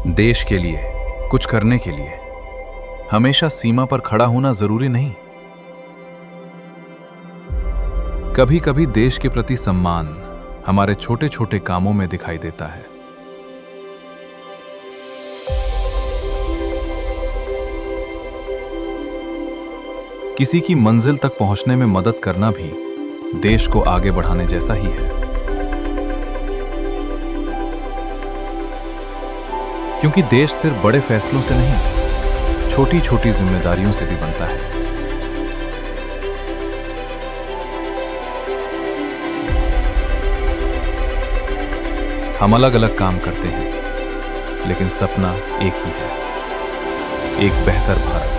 देश के लिए कुछ करने के लिए हमेशा सीमा पर खड़ा होना जरूरी नहीं। कभी कभी देश के प्रति सम्मान हमारे छोटे छोटे कामों में दिखाई देता है। किसी की मंजिल तक पहुंचने में मदद करना भी देश को आगे बढ़ाने जैसा ही है, क्योंकि देश सिर्फ बड़े फैसलों से नहीं, छोटी छोटी जिम्मेदारियों से भी बनता है। हम अलग अलग काम करते हैं, लेकिन सपना एक ही है, एक बेहतर भारत।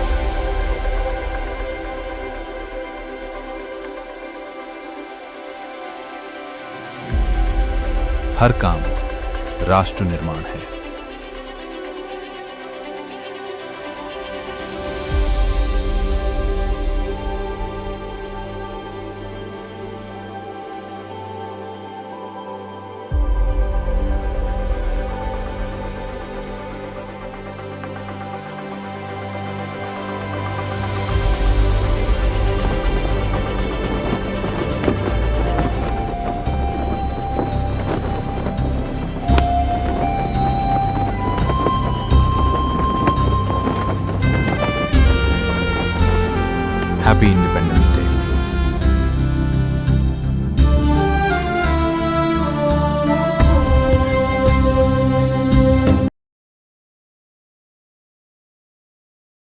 हर काम राष्ट्र निर्माण है। Happy Independence Day.